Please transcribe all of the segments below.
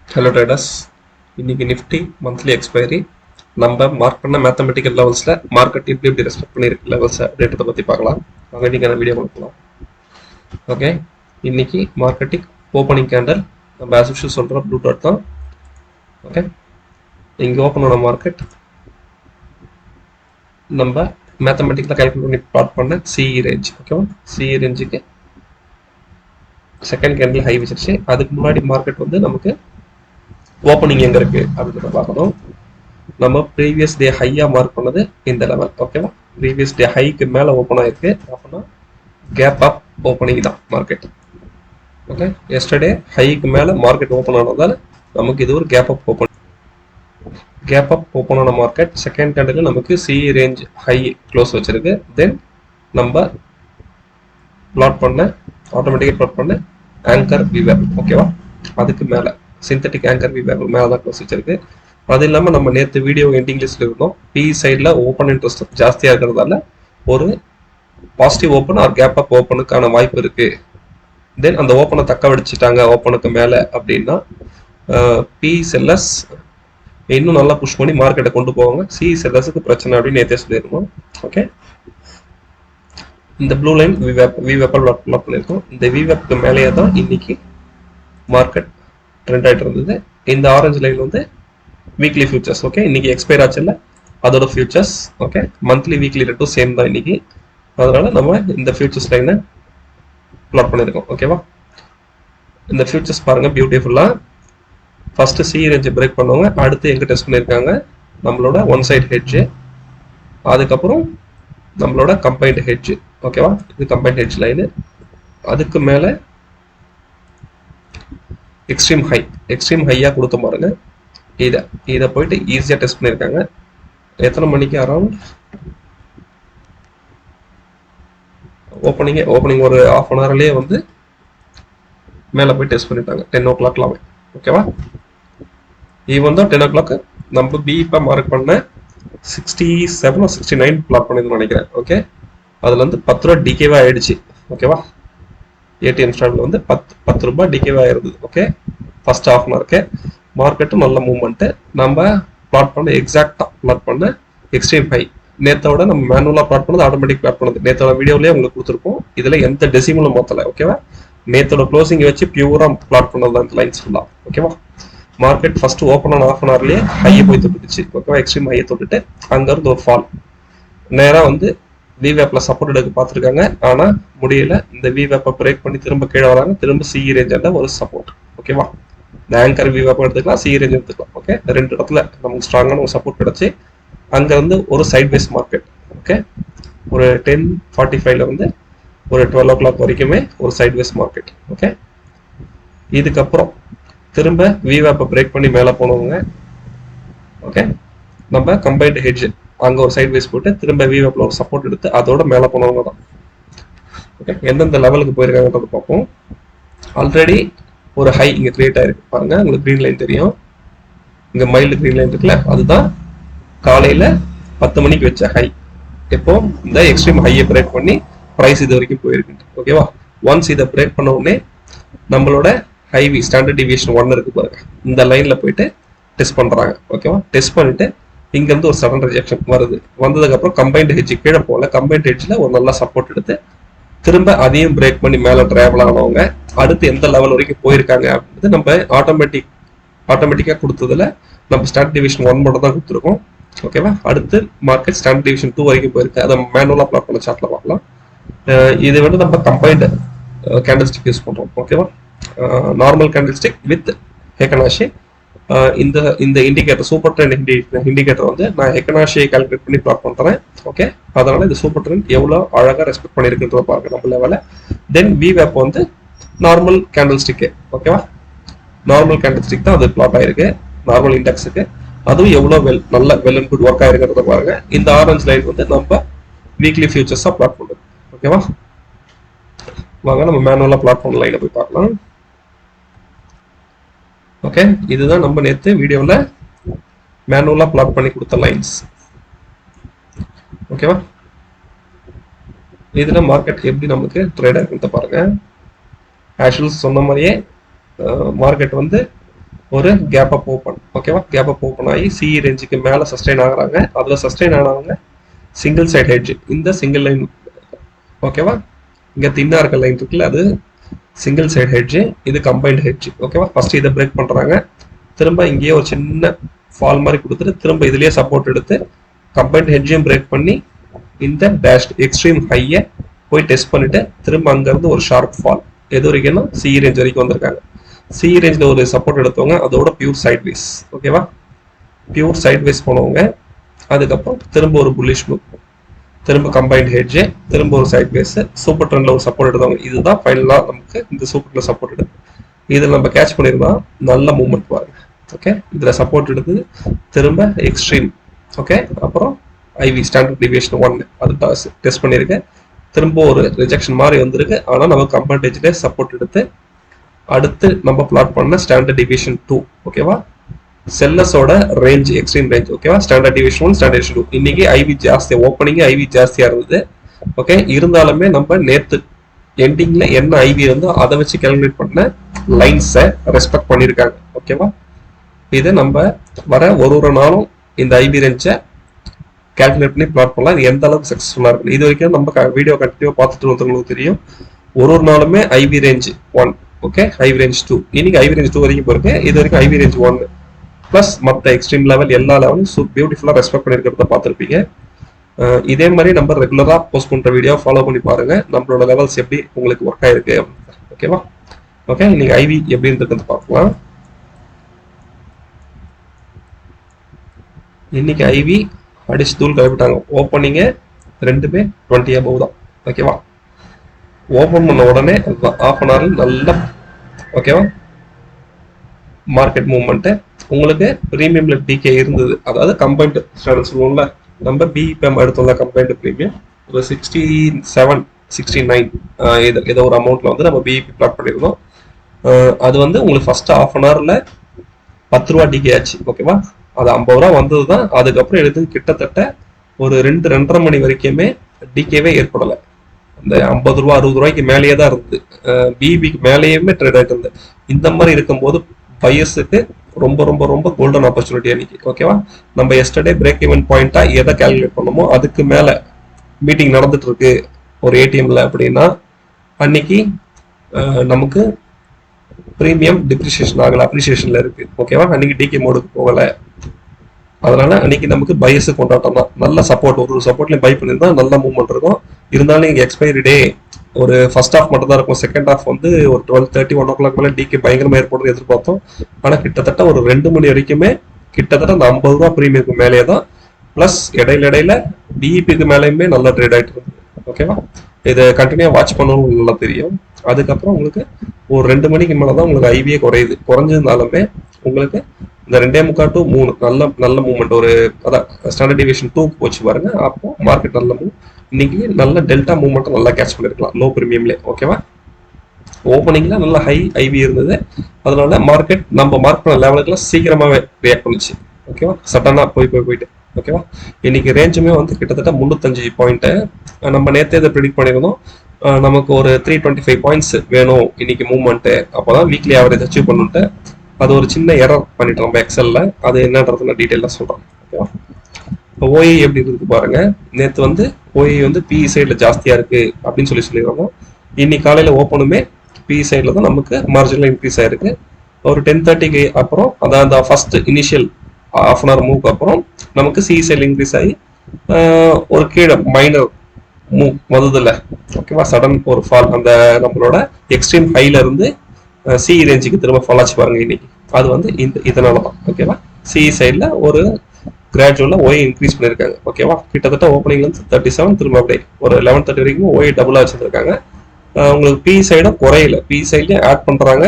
Hello traders, இன்னைக்கு Nifty monthly expiry நம்ம mark பண்ண மேத்தமெட்டிக்கல் லெவல்ஸில் மார்க்கெட் எப்படி ரெஸ்பெக்ட் பண்ணியிருக்கு லெவல்ஸை அப்படின்றத பற்றி பார்க்கலாம். அங்கே இன்றைக்கி அந்த வீடியோ கொடுக்கலாம். ஓகே, இன்னைக்கு மார்க்கெட்டிங் ஓப்பனிங் கேண்டல் நம்ம ஆஸ் யூஷுவல் சொல்கிற ப்ளூ டாட் தான். ஓகே, இங்கே ஓப்பன் ஆன மார்க்கெட் நம்ம மேத்தமெட்டிக்கலாக கால்குலேட் பண்ணி பிளாட் பண்ண சிஇ ரேஞ்ச். ஓகேவா, சிஇ ரேஞ்சுக்கு செகண்ட் கேண்டில் ஹை வச்சிருச்சு. அதுக்கு முன்னாடி மார்க்கெட் வந்து நமக்கு ஓப்பனிங் எங்க இருக்கு அப்படின்றத பார்க்கணும். நம்ம ப்ரீவியஸ் டே ஹையா மார்க் பண்ணது இந்த லெவல். ஓகேவா, ப்ரீவியஸ் டே ஹைக்கு மேல ஓப்பன் ஆயிருக்கு அப்படின்னா கேப் அப் ஓப்பனிங் தான் மார்க்கெட். ஓகே, எஸ்டர்டே ஹைக்கு மேல மார்க்கெட் ஓப்பன் ஆனதால நமக்கு இது ஒரு கேப் அப் ஓப்பன் ஆன மார்க்கெட். செகண்ட் கேண்டில் நமக்கு சி ரேஞ்ச் ஹை க்ளோஸ் வச்சிருக்கு. தென் நம்ம பிளாட் பண்ண ஆட்டோமேட்டிக்காக பிளாட் பண்ண ஆங்கர் விவேப். ஓகேவா, அதுக்கு மேல சிந்தட்டிக் ஆங்கர் விவேப் மேலே தான் க்ளோஸ் வச்சிருக்கு. அது இல்லாமல் நம்ம நேற்று வீடியோ எண்டிங் லிஸ்ட்ல இருந்தோம். பி சைடில் ஓப்பன் இன்ட்ரெஸ்ட் ஜாஸ்தியாக இருக்கிறதால ஒரு positive open or gap up ஓப்பனுக்கான வாய்ப்பு இருக்கு. தென் அந்த ஓப்பனை தக்க வடிச்சிட்டாங்க ஓப்பனுக்கு மேலே அப்படின்னா பி செல்லர்ஸ் இன்னும் நல்லா புஷ் பண்ணி மார்க்கெட்டை கொண்டு போவாங்க. சி செல்லர்ஸுக்கு பிரச்சனை அப்படின்னு நேற்றே சொல்லியிருந்தோம். ஓகே, இந்த ப்ளூ லைன் விவேப்பல் பிளாட் பண்ணியிருக்கோம். இந்த விவேப்புக்கு மேலேயே தான் இன்னைக்கு மார்க்கெட் ட்ரெண்ட் ஆகிட்டு இருந்தது. இந்த ஆரஞ்சு லைன் வந்து வீக்லி ஃபியூச்சர்ஸ். ஓகே, இன்னைக்கு எக்ஸ்பயர் ஆச்சுல்ல, அதோட ஃபியூச்சர்ஸ். ஓகே, மந்த்லி வீக்லி ரெண்டும் சேம் தான் இன்னைக்கு. அதனால நம்ம இந்த ஃபியூச்சர்ஸ் லைனை பிளாட் பண்ணியிருக்கோம். ஓகேவா, இந்த ஃபியூச்சர்ஸ் பாருங்க பியூட்டிஃபுல்லா. ஃபர்ஸ்ட் சி ரேஞ்சை பிரேக் பண்ணுவாங்க. அடுத்து எங்க டெஸ்ட் பண்ணியிருக்காங்க, நம்மளோட ஒன் சைட் ஹெட்ஜ், அதுக்கப்புறம் நம்மளோட கம்பைன்ட் ஹெட்ஜ். ஓகேவா, இது கம்பைன்ட் ஹெட்ஜ் லைனு. அதுக்கு மேல எக்ஸ்ட்ரீம் ஹையா கொடுத்த பாருங்க. இதை போயிட்டு ஈஸியா டெஸ்ட் பண்ணியிருக்காங்க. எத்தனை மணிக்கு அரௌண்ட் ஓப்பனிங் ஒரு ஹாஃப் அன் ஹவர்லயே வந்து மேல போய் டெஸ்ட் பண்ணிட்டாங்க 10 o'clock. ஓகேவா, ஈவன் தான் 10 o'clock நம்ம பி இப்போ மார்க் பண்ண 67 69 பிளாட் பண்ணிருந்தோம் நினைக்கிறேன். ஓகே, அதுல இருந்து 10 ரூபா டிகேவா ஆயிடுச்சு. ஓகேவா, ஏடிஎம் ஸ்டாண்ட்ல வந்து 10 ரூபாய் டிகேவா இருந்தது. ஓகே, ஃபர்ஸ்ட் ஹாஃப் அன் ஹவருக்கு மார்க்கெட்டும் நல்ல மூவ்மெண்ட். நம்ம பிளாட் பண்ண எக்ஸாக்டா பிளாட் பண்ண எக்ஸ்ட்ரீம் ஹை நேத்தோட நம்ம மேனுவலா பிளாட் பண்ணது ஆட்டோமேட்டிக் பிளாட் பண்ணது நேத்தோட வீடியோலயே உங்களுக்கு கொடுத்துருப்போம். இதுல எந்த டெசிமலும் மாத்தல. ஓகேவா, நேத்தோட க்ளோசிங் வச்சு பியூரா பிளாட் பண்ணது அந்த லைன்ஸ் ஃபுல்லா. ஓகேவா, மார்க்கெட் ஃபர்ஸ்ட் ஓப்பன் ஆன ஹாஃப் அன் ஹவர்லயே ஹையை போய் தொட்டுச்சு. ஓகேவா, எக்ஸ்ட்ரீம் ஹையை தொட்டுட்டு அங்க இருந்து ஒரு ஃபால் நேரா வந்து விவேப்ல சப்போர்ட் எடுக்க பார்த்துருக்காங்க. ஆனா முடியல. இந்த விவேப்பை பிரேக் பண்ணி திரும்ப கீழே வராங்க. திரும்ப சிஇ ரேஞ்ச் ஒரு சப்போர்ட். ஓகேவா, இந்த ஆங்கர் விவேப் எடுத்துக்கலாம், சிஇ ரேஞ்ச் எடுத்துக்கலாம். ஓகே, ரெண்டு இடத்துல நமக்கு ஸ்ட்ராங்கான ஒரு சப்போர்ட் கிடைச்சி அங்க வந்து ஒரு சைட் பேஸ் மார்க்கெட். ஓகே, ஒரு 10:45ல வந்து ஒரு 12 o'clock வரைக்குமே ஒரு சைட் வேஸ் மார்க்கெட். ஓகே, இதுக்கப்புறம் திரும்ப விவேப்பை பிரேக் பண்ணி மேலே போனவங்க. ஓகே, நம்ம கம்பைன்ட் ஹெட்ஜ் அங்க ஒரு சைட் வேஸ் போட்டு திரும்ப விவேப்ல ஒரு சப்போர்ட் எடுத்து அதோட மேலே போனவங்க தான். ஓகே, எந்தெந்த லெவலுக்கு போயிருக்காங்கன்றது பார்ப்போம். ஆல்ரெடி ஒரு ஹை இங்க கிரியேட் ஆயிருக்கு பாருங்க. உங்களுக்கு கிரீன் லைன் தெரியும், இங்க மைல்டு கிரீன் லைன் இருக்குல்ல, அதுதான் காலையில 10 மணிக்கு வச்ச ஹை. இப்போ இந்த எக்ஸ்ட்ரீம் ஹையை பிரேக் பண்ணி பிரைஸ் இது வரைக்கும் போயிருக்கு. ஓகேவா, ஒன்ஸ் இதை பிரேக் பண்ண உடனே நம்மளோட ஹைவி ஸ்டாண்டர்ட் டிவியேஷன் 1 இருக்கு பாருங்க, இந்த லைன்ல போயிட்டு டெஸ்ட் பண்றாங்க. ஓகேவா, டெஸ்ட் பண்ணிட்டு இங்க இருந்து ஒரு சடன் ரிஜெக்ஷன் வருது. வந்ததுக்கு அப்புறம் கம்பைன்ட் ஹெட்ஜ் கீழே போல கம்பைன்ட் ஹெட்ஜ்ல ஒரு நல்ல சப்போர்ட் எடுத்து திரும்ப அதையும் பிரேக் பண்ணி மேல டிராவல் ஆனவங்க அடுத்து எந்த லெவல் வரைக்கும் போயிருக்காங்க அப்படின்றது நம்ம ஆட்டோமேட்டிக்கா கொடுத்ததுல நம்ம ஸ்டாண்டர்ட் டிவிஷன் 1 மட்டும் தான் கொடுத்துருக்கோம். ஓகேவா, அடுத்து மார்க்கெட் ஸ்டாண்டர்ட் டிவிஷன் 2 வரைக்கும் போயிருக்கு. அதை மேனுவலா பிளாட் பண்ண சார்ட்ல பார்க்கலாம். இது வந்து நம்ம கம்பைன்டு கேண்டில்ஸ்டிக் யூஸ் பண்றோம். ஓகேவா, நார்மல் கேண்டில்ஸ்டிக் வித் ஹெக்கனாஷி. இந்த இண்டிகேட்டர் சூப்பர் ட்ரெண்ட் இண்டிகேட்டர் வந்து நான் ஹெக்கனாஷியை கால்குலேட் பண்ணி பிளாட் பண்றேன். ஓகே, அதனால இந்த சூப்பர் ட்ரெண்ட் எவ்வளவு அழகா ரெஸ்பெக்ட் பண்ணிருக்குன்றத பாருங்க நம்ம லெவல. தென் விவேப் வந்து நார்மல் கேண்டில்ஸ்டிக். ஓகேவா, நார்மல் கேண்டில்ஸ்டிக் தான் அது பிளாட் ஆயிருக்கு நார்மல் இண்டெக்ஸுக்கு. அதுவும் எவ்வளவு நல்ல வெல் அண்ட் குட் ஒர்க் ஆயிருக்கிறத பாருங்க. இந்த ஆரஞ்சு லைன் வந்து நம்ம வீக்லி ஃபியூச்சர்ஸா பிளாட் பண்ணுறது. ஓகேவா, வாங்க நம்ம மேனுவலா பிளாட் பண்ண லைனை போய் பார்க்கலாம். ஓகே, இதுதான் நம்ம நேற்று வீடியோல மேனுவலா பிளாட் பண்ணி கொடுத்த லைன்ஸ். ஓகேவா, இதுல மார்க்கெட் எப்படி நமக்கு ட்ரேட் ஆகுது பாருங்க. ஆக்சுவல் சொன்ன மாதிரியே மார்க்கெட் வந்து ஒரு கேப் அப் ஓப்பன். ஓகேவா, கேப் அப் ஓப்பன் ஆகி சிஇ ரேஞ்சுக்கு மேலே சஸ்டெயின் ஆகுறாங்க. அதில் சஸ்டெயின் ஆனவங்க சிங்கிள் சைட் ஹெட்ஜ், இந்த சிங்கிள் லைன். ஓகேவா, இங்கே தின்னா இருக்க லைன் இருக்குல்ல, அது சிங்கிள் சைட் ஹெட்ஜ், இது கம்பைன்ட் ஹெட்ஜ். ஓகேவா, ஃபர்ஸ்ட் இதை பிரேக் பண்ணுறாங்க. திரும்ப இங்கேயே ஒரு சின்ன ஃபால் மாதிரி கொடுத்துட்டு திரும்ப இதுலேயே சப்போர்ட் எடுத்து கம்பைன்ட் ஹெட்ஜையும் பிரேக் பண்ணி இந்த டேஷ் எக்ஸ்ட்ரீம் ஹையை போய் டெஸ்ட் பண்ணிட்டு திரும்ப அங்கேருந்து ஒரு ஷார்ப் ஃபால் எது வரைக்கும்னா சிஇ ரேஞ்ச் வரைக்கும் வந்திருக்காங்க. சிஇ ரேஞ்சில் ஒரு சப்போர்ட் எடுத்தவங்க அதோட பியூர் சைட்வேஸ். ஓகேவா, பியூர் சைட்வேஸ் போனவங்க அதுக்கப்புறம் திரும்ப ஒரு புல்லிஷ் மூவ், திரும்ப கம்பைன்ட் ஹெட்ஜ், திரும்ப ஒரு சைட்வேஸ், சூப்பர் ட்ரெண்ட்ல ஒரு சப்போர்ட் எடுத்தவங்க. இதுதான் ஃபைனலாக நமக்கு இந்த சூப்பர் ட்ரெண்ட் சப்போர்ட் எடுத்து இதில் நம்ம கேட்ச் பண்ணியிருந்தா நல்ல மூவ்மெண்ட் பாருங்க. ஓகே, இதில் சப்போர்ட் எடுத்து திரும்ப எக்ஸ்ட்ரீம். ஓகே, அப்புறம் ஐவி ஸ்டாண்டர்ட் டிவியேஷன் 1 அது டெஸ்ட் பண்ணியிருக்கேன். திரும்ப ஒரு ரிஜெக்ஷன் மாதிரி வந்திருக்கு. ஆனால் நம்ம கம்பைன்ட் ஹெட்ஜ்ல சப்போர்ட் எடுத்து அடுத்து நம்ம பிளாட் பண்ண ஸ்டாண்டர்ட் டிவியேஷன் 2. ஓகேவா, செல்லஸோட ரேஞ்ச் எக்ஸ்ட்ரீம் ரேஞ்ச். ஓகேவா, ஸ்டாண்டர்ட் டிவியேஷன் 1 ஸ்டாண்டர்ட் டிவியேஷன் 2. இன்னைக்கு ஐவி ஜாஸ்தியா, ஓப்பனிங் ஐவி ஜாஸ்தியா இருந்தது. ஓகே, இருந்தாலுமே நம்ம நேத்து எண்டிங்ல என்ன ஐவி இருந்தோ அதை வச்சு கால்குலேட் பண்ண லைன்ஸை ரெஸ்பெக்ட் பண்ணியிருக்காங்க. ஓகேவா, இதை நம்ம வர ஒரு நாளும் இந்த ஐவி ரேஞ்சை கால்குலேட் பண்ணி பிளாட் பண்ணலாம். இது எந்த அளவுக்கு சக்ஸஸ்ஃபுல்லாக இருக்கு. இது வரைக்கும் நம்ம வீடியோ கண்டினியூ பார்த்துட்டு வந்தவங்களுக்கு தெரியும். ஒரு நாளுமே IV range 1, okay, IV range 2, இன்னைக்கு ஐவி ரேஞ்ச் 2 வரைக்கும் போயிருக்கு. இது வரைக்கும் ஐவி ரேஞ்ச் 1 பிளஸ் மற்ற எக்ஸ்ட்ரீம் லெவல் எல்லா லெவலும் பியூட்டிஃபுல்லாக ரெஸ்பெக்ட் பண்ணியிருக்கிறத பார்த்துருப்பீங்க. இதே மாதிரி நம்ம ரெகுலராக போஸ்ட் பண்ணுற வீடியோ ஃபாலோ பண்ணி பாருங்க, நம்மளோட லெவல்ஸ் எப்படி உங்களுக்கு ஒர்க் ஆயிருக்கு. ஓகேவா, ஓகே, இன்னைக்கு ஐவி எப்படி இருந்திருக்குன்னு பார்க்கலாம். இன்னைக்கு ஐவி அடிச்சு தூள் கிளப்பிட்டாங்க. ஓப்பனிங்க ரெண்டுமே 20 above தான். ஓகேவா, ஓப்பன் பண்ண உடனே ஆஃப் அன் ஹவர்ல நல்ல ஓகேவா மார்க்கெட் மூவ்மெண்ட். உங்களுக்கு ப்ரீமியம்ல டிகே இருந்தது, அதாவது கம்பைன்ட் ஸ்டாண்டர்ட் சொல்லுவோம்ல, நம்ம பிபிஎம் எடுத்தோம்ல கம்பைன்ட் ப்ரீமியம் ஒரு 67 69 ஏதோ ஒரு அமௌண்ட்ல வந்து நம்ம பிஇபி பிளாட் பண்ணியிருந்தோம். அது வந்து உங்களுக்கு ஃபர்ஸ்ட் ஆஃப் அன் ஹவர்ல 10 ரூபா டிகே ஆச்சு. ஓகேவா, அது 50 ரூபா வந்தது தான். அதுக்கப்புறம் எடுத்து கிட்டத்தட்ட ஒரு 2-2.5 மணி வரைக்குமே டிகேவே ஏற்படலை. அந்த 50 ரூபா 60 ரூபாய்க்கு மேலேயே தான் இருந்தது. பிபிக்கு மேலேயுமே ட்ரேட் ஆகிட்டு இருந்தது. இந்த மாதிரி இருக்கும்போது பையர்ஸுக்கு ரொம்ப ரொம்ப ரொம்ப கோல்டன் ஆப்பர்ச்சுனிட்டி அன்னைக்கு. ஓகேவா, நம்ம எஸ்டர்டே பிரேக் ஈவன் பாயிண்டா எதை கால்குலேட் பண்ணமோ அதுக்கு மேல மீட்டிங் நடந்துட்டு இருக்கு ஒரு ஏடிஎம்ல அப்படின்னா அன்னைக்கு நமக்கு ப்ரீமியம் டிப்ரிசியேஷன் ஆகல, அப்ரிசியேஷன்ல இருக்கு. ஓகேவா, அன்னைக்கு டிகே மோடுக்கு போகல. அதனால அன்னைக்கு நமக்கு பையர்ஸ் கொண்டாட்டம் தான். நல்ல சப்போர்ட், ஒரு சப்போர்ட்லயும் பை பண்ணியிருந்தா நல்ல மூவ்மெண்ட் இருக்கும். இருந்தாலும் இங்க எக்ஸ்பைரி டே ஒரு ஃபர்ஸ்ட் ஹாஃப் மட்டும் தான் இருக்கும். செகண்ட் ஹாஃப் வந்து ஒரு 12:30 1 o'clock மேலே டிகே பயங்கரமா ஏற்படுறது எதிர்பார்த்தோம். ஆனா கிட்டத்தட்ட ஒரு 2 மணி வரைக்குமே கிட்டத்தட்ட அந்த 50 ரூபா ப்ரீமியருக்கு மேலேயே தான். பிளஸ் இடையில டிஇபிக்கு மேலேயுமே நல்லா ட்ரேட் ஆயிட்டு இருந்தது. ஓகேவா, இதை கண்டினியூ வாட்ச் பண்ணணும்னு நல்லா தெரியும். அதுக்கப்புறம் உங்களுக்கு ஒரு 2 மணிக்கு மேலதான் உங்களுக்கு ஐவியே குறையுது. குறைஞ்சிருந்தாலுமே உங்களுக்கு இந்த 2.25 to 3 நல்ல மூவ்மெண்ட். ஒரு அதான் ஸ்டாண்டர்ட் டிவியேஷன் 2 போச்சு பாருங்க, அப்போ மார்க்கெட் நல்ல மூவ். இன்னைக்கு நல்ல டெல்டா மூவ்மெண்ட் நல்லா கேட்ச் பண்ணிருக்கலாம் லோ பிரீமியம்லேயே. ஓகேவா, ஓப்பனிங்ல நல்ல ஹை ஐவி இருந்தது. அதனால மார்க்கெட் நம்ம மார்க் பண்ண லெவலுக்குலாம் சீக்கிரமாவே ரியாக்ட் பண்ணுச்சு. ஓகேவா, சட்டனா போயிட்டு. ஓகேவா, இன்னைக்கு ரேஞ்சுமே வந்து கிட்டத்தட்ட 305 பாயிண்ட். நம்ம நேற்றே இதை ப்ரிடிக்ட் பண்ணியிருந்தோம். நமக்கு ஒரு 325 பாயிண்ட்ஸ் வேணும் இன்னைக்கு மூவ்மெண்ட், அப்போதான் வீக்லி ஆவரேஜ் அச்சீவ் பண்ணிட்டு. அது ஒரு சின்ன எரர் பண்ணிட்டோம் நம்ம எக்ஸல்ல. அது என்னன்றது நான் டீட்டெயிலாக சொல்றேன். ஓகேவா, இப்போ ஓஐ எப்படி இருக்கு பாருங்க. நேற்று வந்து ஓஐ வந்து பிஇ சைடில் ஜாஸ்தியா இருக்கு அப்படின்னு சொல்லியிருந்தோம். இன்னைக்கு காலையில ஓப்பனுமே பிஇ சைடில் தான் நமக்கு மார்ஜினல் இன்க்ரீஸ் ஆயிருக்கு. ஒரு 10:30க்கு அப்புறம் அதாவது first initial half an hour மூவ்க்கு அப்புறம் நமக்கு சிஇ சைடில் இன்க்ரீஸ் ஆகி ஒரு கீழே மைனர் மூவ் வந்ததில்ல. ஓகேவா, சடன் ஒரு ஃபால் அந்த நம்மளோட எக்ஸ்ட்ரீம் ஹைல இருந்து சிஇ ரேஞ்சுக்கு திரும்ப ஃபால் ஆச்சு பாருங்க இன்னைக்கு. அது வந்து இதனால தான். ஓகேவா, சிஇ சைடில் ஒரு கிராஜுவலா ஓஐ இன்க்ரீஸ் பண்ணிருக்காங்க. ஓகேவா, கிட்டத்தட்ட ஓப்பனிங்ல இருந்து 37 திரும்ப அப்படியே ஒரு 11:30 வரைக்கும் ஓஐ டபுளா வச்சிருக்காங்க. உங்களுக்கு பி சைடும் குறையில, பி சைட்லயும் ஆட் பண்றாங்க.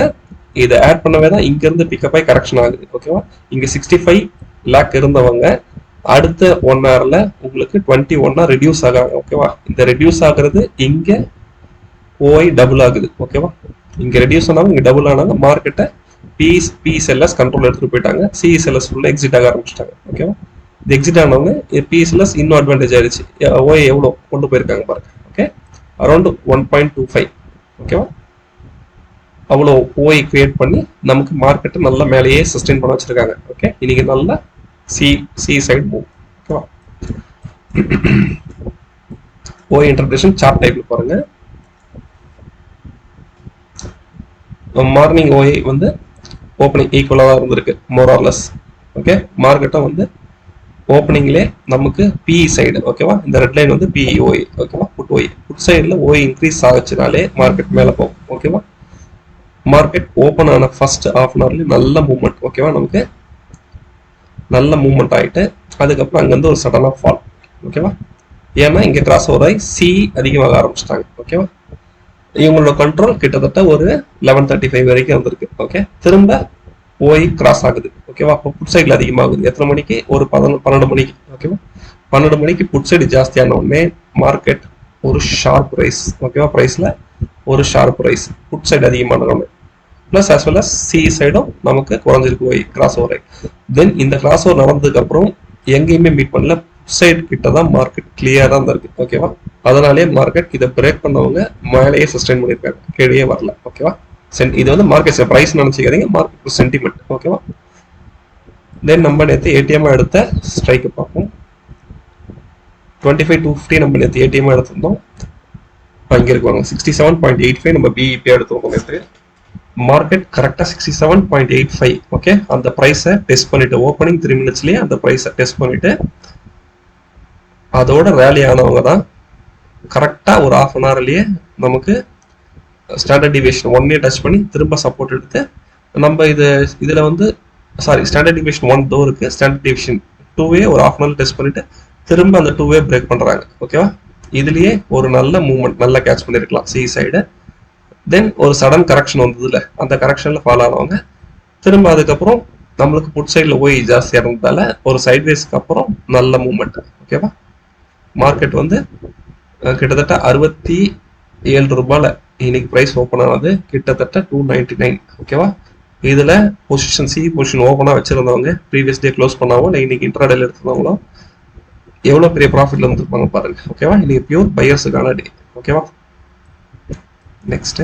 இதை ஆட் பண்ணவே தான் இங்க இருந்து பிக்கப் ஆகி கரெக்ஷன் ஆகுது. ஓகேவா, இங்க 65 லேக் இருந்தவங்க அடுத்த 1 hourல உங்களுக்கு 21 ரெடியூஸ் ஆகாங்க. ஓகேவா, இந்த ரெடியூஸ் ஆகுறது இங்க ஓஐ டபுள் ஆகுது. ஓகேவா, இங்க ரெடியூஸ் ஆனாலும் இங்க டபுள் ஆனாங்க. மார்க்கெட்டை பிஎஸ்எல்எஸ் கண்ட்ரோல் எடுத்துட்டு போயிட்டாங்க. சிஎஸ்எல்எஸ் ஃபுல்லா எக்ஸிட் ஆக ஆரம்பிச்சிட்டாங்க. ஓகேவா, இந்த எக்ஸிட் ஆனவங்க பிஎஸ்எல்எஸ் இன்னும் அட்வான்டேஜ் ஆயிடுச்சு. ஓஐ எவ்வளோ கொண்டு போயிருக்காங்க பாருங்க. Okay, around 1.25. ஓகேவா, அவ்வளோ ஓய் கிரியேட் பண்ணி நமக்கு மார்க்கெட்டை நல்லா மேலேயே சஸ்டெயின் பண்ண வச்சிருக்காங்க. ஓகே, இன்னைக்கு நல்ல சி சைடு மூவ். ஓகேவா, ஓய் இன்டர்பிரேஷன் சார்ட் டைப்ல பாருங்க. மார்னிங் ஓய் வந்து ஓப்பனிங் ஈக்குவலாக தான் இருந்திருக்கு மோர் ஆர் லெஸ். ஓகே, மார்க்கெட்டும் வந்து ஓப்பனிங்லே நமக்கு பிஇ சைடு. ஓகேவா, இந்த ரெட் லைன் வந்து பிஇ ஓய். ஓகேவா, புட் ஓய், புட் சைடில் ஓய் இன்க்ரீஸ் ஆச்சுனாலே மார்க்கெட் மேலே போகும். ஓகேவா, மார்க்கெட் ஓப்பன் ஆன ஃபர்ஸ்ட் ஹாஃப் அன் ஹவர்ல நல்ல மூவ்மெண்ட். ஓகேவா, நமக்கு நல்ல மூவ்மெண்ட் ஆகிட்டு அதுக்கப்புறம் அங்கேருந்து ஒரு சடனாக ஃபால். ஓகேவா, ஏன்னா இங்கே கிராஸ் ஓவர் ஆகி சி அதிகமாக ஆரம்பிச்சிட்டாங்க. ஓகேவா, இவங்களோட கண்ட்ரோல் கிட்டத்தட்ட ஒரு 11:35 வரைக்கும் வந்திருக்கு. ஓகே, திரும்ப ஓய் கிராஸ் ஆகுது. ஓகேவா, அப்போ புட் சைடில் அதிகமாகுது. எத்தனை மணிக்கு? ஒரு 12 மணிக்கு. ஓகேவா, 12 மணிக்கு புட் சைடு ஜாஸ்தியான உடனே மார்க்கெட் ஒரு ஷார்ப் ரைஸ். ஓகேவா, ப்ரைஸில் ஒரு ஷார்ப் ரைஸ் புட் சைடு அதிகமான உடனே plus as well as C சைடும் நமக்கு குறைஞ்சிருக்கு ஓய் கிராஸ் ஓவர் ஆகி. தென் இந்த கிராஸ் ஓவர் நடந்ததுக்கு அப்புறம் எங்கேயுமே மீட் பண்ணல, சைடு கிட்ட தான் மார்க்கெட் கிளியரா தான் இருக்கு. ஓகேவா, அதனாலே மார்க்கெட் இதை பிரேக் பண்ணவங்க மேலேயே சஸ்டெயின் பண்ணிருக்காங்க, கீழே வரல. ஓகேவா, இது வந்து மார்க்கெட் பிரைஸ் நினைச்சுக்காதீங்க, மார்க்கெட் சென்டிமெண்ட். ஓகேவா, தென் நம்ம நேற்று ஏடிஎம் எடுத்த ஸ்ட்ரைக் பார்ப்போம். 25,250 நம்ம நேற்று ஏடிஎம் எடுத்திருந்தோம். இங்க இருக்குவாங்க 67.85 நம்ம பிஇபி எடுத்திருந்தோம் நேற்று. மார்க்கெட் கரெக்டா 67.85. ஓகே, அந்த பிரைஸை டெஸ்ட் பண்ணிட்டு ஓப்பனிங் 3 மினிட்ஸ்லயே அந்த பிரைஸை டெஸ்ட் பண்ணிட்டு அதோட ரேலி ஆனவங்க தான் கரெக்டா ஒரு ஹாஃப் அன் ஹவர்லயே நமக்கு ஸ்டாண்டர்ட் டிவியேஷன் 1 டச் பண்ணி திரும்ப சப்போர்ட் எடுத்து நம்ம இதுல வந்து ஸ்டாண்டர்ட் டிவியேஷன் 1 தோ இருக்கு, ஸ்டாண்டர்ட் டிவியேஷன் 2 ஒரு ஹாஃப் அன் ஹவர் டெஸ்ட் பண்ணிட்டு திரும்ப அந்த 2 பிரேக் பண்றாங்க. ஓகேவா, இதுலயே ஒரு நல்ல மூவ்மெண்ட் நல்லா கேட்ச் பண்ணிருக்கலாம் சி சைடு. தென் ஒரு சடன் கரெக்ஷன் வந்ததுல அந்த கரெக்ஷன்ல ஃபாலோ ஆனவங்க திரும்ப அதுக்கப்புறம் நம்மளுக்கு புட் சைடில் ஓய் ஜாஸ்தியாக இருந்ததால ஒரு சைட்வேஸ்க்கு அப்புறம் நல்ல மூவ்மெண்ட். ஓகேவா, மார்க்கெட் வந்து கிட்டத்தட்ட 67 ரூபாயில இன்னைக்கு பிரைஸ் ஓப்பன் ஆனது, கிட்டத்தட்ட 299. ஓகேவா, இதுல பொசிஷன் சி பொசிஷன் ஓப்பனா வச்சிருந்தவங்க ப்ரீவியஸ் டே க்ளோஸ் பண்ணாமோ இல்லை இன்னைக்கு இன்ட்ராடேல எடுத்திருந்தவங்களோ எவ்வளவு பெரிய ப்ராஃபிட்ல இருந்திருப்பாங்க பாருங்க. ஓகேவா, இன்னைக்கு பியூர் பையர்ஸுக்கான டே. ஓகேவா, நெக்ஸ்ட்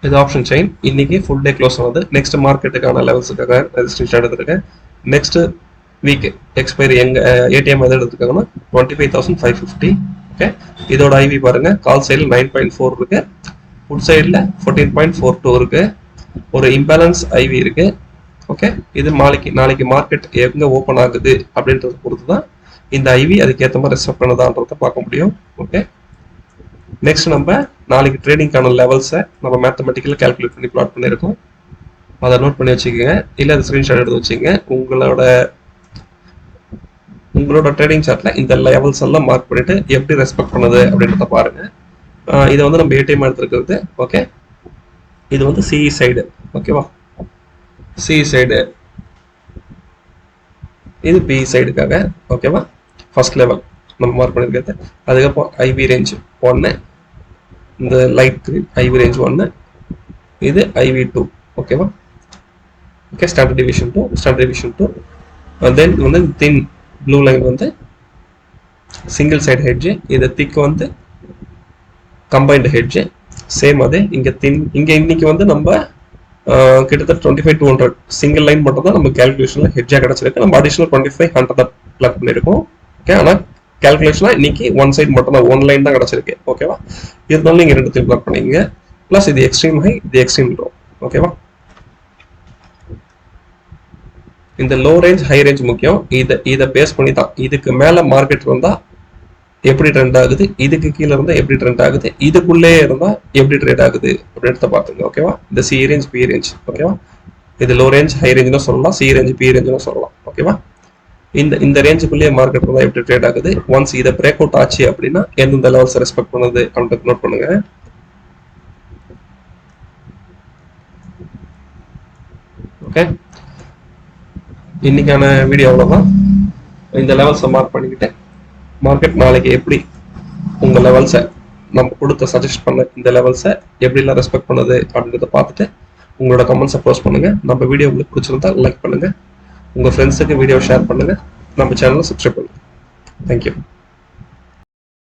இது ஆப்ஷன் செயின் இன்னைக்கு ஃபுல் டே க்ளோஸ் ஆனது. நெக்ஸ்ட் மார்க்கெட்டுக்கான லெவல்ஸுக்காக ரெஜிஸ்ட்ரேஷன் எடுத்திருக்கேன். நெக்ஸ்ட் வீக் எக்ஸ்பைரி எங்க ஏடிஎம் எது எடுத்துருக்காங்கன்னா 25,550. ஓகே, இதோட ஐவி பாருங்க, கால் சைடில் 9.4 இருக்கு, புட் சைடில் 14.42 இருக்கு, ஒரு இம்பேலன்ஸ் ஐவி இருக்கு. ஓகே, இது நாளைக்கு மார்க்கெட் எங்க ஓப்பன் ஆகுது அப்படின்றத பொறுத்து தான் இந்த ஐவி அதுக்கேற்ற மாதிரி ரெஸ்பெக்ட் பண்ணதான்றத பார்க்க முடியும். ஓகே, நெக்ஸ்ட் நம்ம நாளைக்கு ட்ரேடிங்கான லெவல்ஸை நம்ம மேத்தமெட்டிக்கலாக கால்குலேட் பண்ணி பிளாட் பண்ணியிருக்கோம். அதை நோட் பண்ணி வச்சுக்கோங்க, இல்லை அது ஸ்க்ரீன்ஷாட் எடுத்து வச்சுக்கோங்க. உங்களோட ட்ரேடிங் சார்ட்ல இந்த லெவல்ஸ் எல்லாம் மார்க் பண்ணிட்டு எப்படி ரெஸ்பெக்ட் பண்ணுது அப்படின்றத பாருங்க. இதை வந்து நம்ம ஏடிஎம் எடுத்துருக்கிறது. ஓகே, இது வந்து சிஇ சைடு. ஓகேவா, சிஇ சைடு, இது பிஇ சைடுக்காக. ஓகேவா, ஃபர்ஸ்ட் லெவல் நம்ம மார்க் பண்ணிருக்கிறது. அதுக்கப்புறம் ஐவி ரேஞ்ச் 1, இந்த லைட் கிரீன் ஐவி ரேஞ்ச் 1, இது ஐவி 2. ஓகேவா, okay, standard division 2, standard division 2. தென் வந்து தின் ப்ளூ லைன் வந்து சிங்கிள் சைடு ஹெட்ஜ், இது திக் வந்து கம்பைன்டு ஹெட்ஜ். சேம் அதே இங்க தின், இங்க இன்னைக்கு வந்து நம்ம கிட்டத்தட்ட 25,200 சிங்கிள் லைன் மட்டும் தான் நம்ம கேல்குலேஷன்ல ஹெட்ஜா கிடைச்சிருக்கு. நம்ம அடிஷனல் 2500 பிளக் பண்ணிருக்கோம். ஓகே, ஆனா கேல்குலேஷனா இன்னைக்கு ஒன் சைடு மட்டும் தான், ஒன் லைன் தான் கிடைச்சிருக்கு. ஓகேவா, இருந்தாலும் நீங்க ரெண்டுத்தையும் பிளக் பண்ணீங்க. பிளஸ் இது எக்ஸ்ட்ரீம் ஹை, இது எக்ஸ்ட்ரீம் லோ. ஓகேவா, இந்த லோ ரேஞ்ச் ஹை ரேஞ்ச் முக்கியம். இதை பேஸ் பண்ணி தான் இதுக்கு மேல மார்க்கெட் இருந்தா எப்படி ட்ரெண்ட் ஆகுது, இதுக்கு கீழே இருந்தா எப்படி ட்ரெண்ட் ஆகுது, இதுக்குள்ளே இருந்தா எப்படி ட்ரேட் ஆகுது அப்படின்றத பார்த்துங்க. ஓகேவா, இந்த சி ரேஞ்ச் பி ரேஞ்ச். ஓகேவா, இது லோ ரேஞ்ச் ஹை ரேஞ்சுன்னு சொல்லலாம், சி ரேஞ்ச் பி ரேஞ்சுன்னு சொல்லலாம். ஓகேவா, இந்த ரேஞ்சுக்குள்ளேயே மார்க்கெட் இருந்தா எப்படி ட்ரேட் ஆகுது, ஒன்ஸ் இதை பிரேக் அவுட் ஆச்சு அப்படின்னா எந்தெந்த லெவல்ஸ் ரெஸ்பெக்ட் பண்ணுது அப்படின்றது நோட் பண்ணுங்க. ஓகே, இன்னைக்கான வீடியோ அவ்வளோதான். இந்த லெவல்ஸை மார்க் பண்ணிக்கிட்டு மார்க்கெட் நாளைக்கு எப்படி உங்க லெவல்ஸை நம்ம கொடுத்த சஜஸ்ட் பண்ண இந்த லெவல்ஸை எப்படிலாம் ரெஸ்பெக்ட் பண்ணுது அப்படின்றத பார்த்துட்டு உங்களோட கமெண்ட்ஸை போஸ்ட் பண்ணுங்க. நம்ம வீடியோ உங்களுக்கு பிடிச்சிருந்தா லைக் பண்ணுங்க, உங்க ஃப்ரெண்ட்ஸுக்கு வீடியோ ஷேர் பண்ணுங்க, நம்ம சேனலை சப்ஸ்கிரைப் பண்ணுங்க. தேங்க்யூ.